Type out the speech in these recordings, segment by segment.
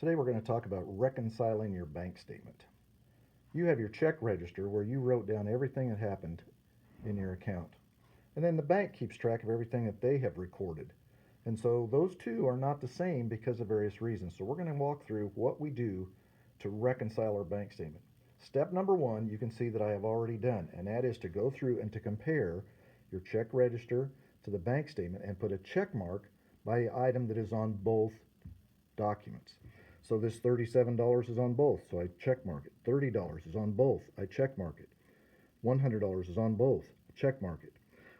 Today we're going to talk about reconciling your bank statement. You have your check register where you wrote down everything that happened in your account. And then the bank keeps track of everything that they have recorded. And so those two are not the same because of various reasons. So we're going to walk through what we do to reconcile our bank statement. Step number one, you can see that I have already done, and that is to go through and to compare your check register to the bank statement and put a check mark by the item that is on both documents. So this $37 is on both, so I check mark it. $30 is on both, I check mark it. $100 is on both, check mark it.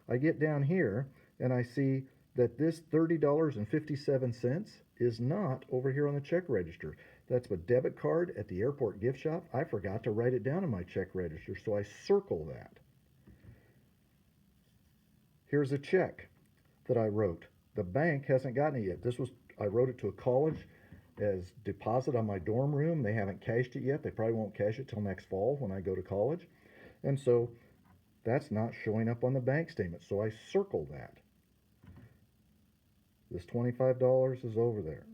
I get down here and I see that this $30.57 is not over here on the check register. That's a debit card at the airport gift shop. I forgot to write it down on my check register, so I circle that. Here's a check that I wrote. The bank hasn't gotten it yet. I wrote it to a college as deposit on my dorm room. They haven't cashed it yet. They probably won't cash it till next fall when I go to college. And so that's not showing up on the bank statement. So I circle that. This $25 is over there.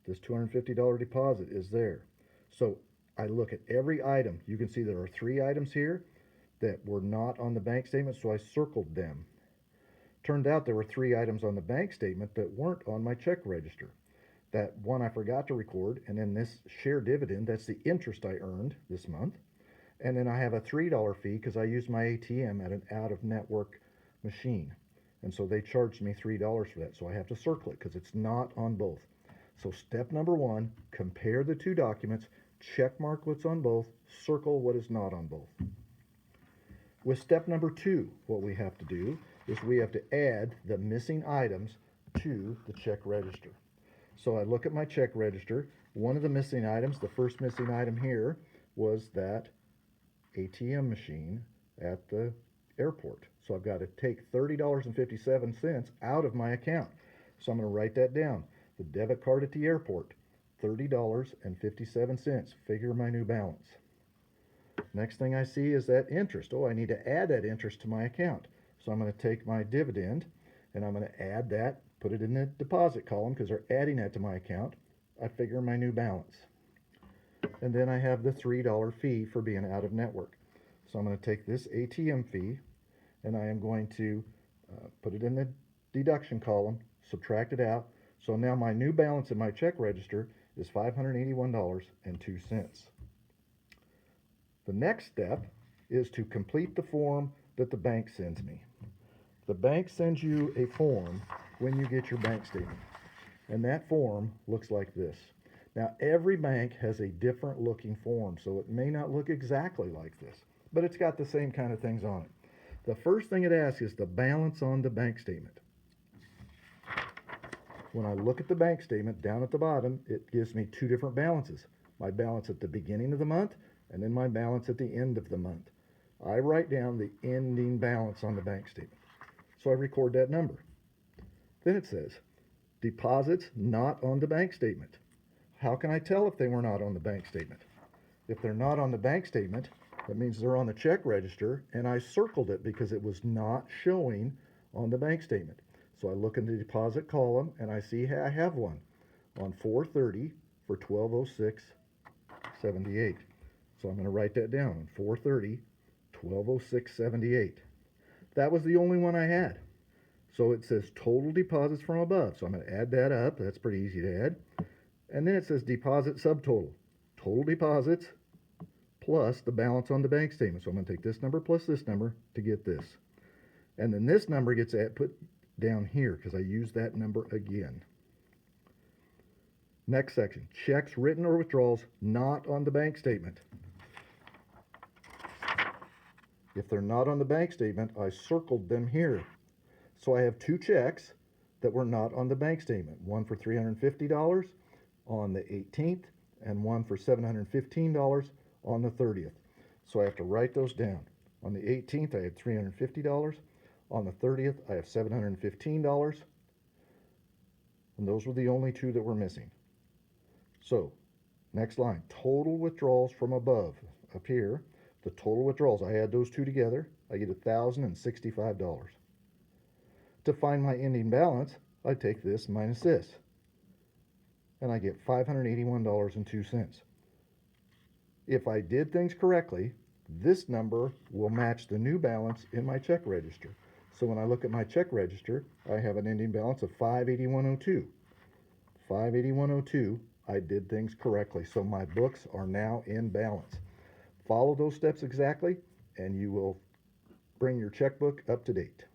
This $250 deposit is there. So I look at every item. You can see there are 3 items here that were not on the bank statement, so I circled them. Turned out there were 3 items on the bank statement that weren't on my check register. That one I forgot to record, and then this share dividend, that's the interest I earned this month. And then I have a $3 fee because I used my ATM at an out-of-network machine. And so they charged me $3 for that, so I have to circle it because it's not on both. So step number one, compare the 2 documents, check mark what's on both, circle what is not on both. With step number 2, what we have to do is we have to add the missing items to the check register. So I look at my check register. One of the missing items, the first missing item here, was that ATM machine at the airport. So I've got to take $30.57 out of my account. So I'm going to write that down. The debit card at the airport, $30.57. Figure my new balance. Next thing I see is that interest. Oh, I need to add that interest to my account. So I'm going to take my dividend and I'm going to add that, put it in the deposit column because they're adding that to my account. I figure my new balance. And then I have the $3 fee for being out of network. So I'm going to take this ATM fee and I am going to put it in the deduction column, subtract it out. So now my new balance in my check register is $581.02. The next step is to complete the form that the bank sends me. The bank sends you a form when you get your bank statement, and that form looks like this. Now, every bank has a different looking form, so it may not look exactly like this, but it's got the same kind of things on it. The first thing it asks is the balance on the bank statement. When I look at the bank statement down at the bottom, it gives me 2 different balances. My balance at the beginning of the month and then my balance at the end of the month. I write down the ending balance on the bank statement. So I record that number. Then it says, deposits not on the bank statement. How can I tell if they were not on the bank statement? If they're not on the bank statement, that means they're on the check register, and I circled it because it was not showing on the bank statement. So I look in the deposit column and I see I have one on 4/30 for 1206.78. So I'm going to write that down on 4/30, 1206.78. That was the only one I had. So it says total deposits from above. So I'm going to add that up. That's pretty easy to add. And then it says deposit subtotal. Total deposits plus the balance on the bank statement. So I'm going to take this number plus this number to get this. And then this number gets put down here because I use that number again. Next section, checks written or withdrawals not on the bank statement. If they're not on the bank statement, I circled them here. So I have 2 checks that were not on the bank statement. One for $350 on the 18th and one for $715 on the 30th. So I have to write those down. On the 18th, I had $350. On the 30th, I have $715. And those were the only 2 that were missing. So, next line, total withdrawals from above. Up here, the total withdrawals, I add those 2 together, I get $1,065. To find my ending balance, I take this minus this. and I get $581.02. If I did things correctly, this number will match the new balance in my check register. So when I look at my check register, I have an ending balance of 581.02. 581.02, I did things correctly. So my books are now in balance. Follow those steps exactly, and you will bring your checkbook up to date.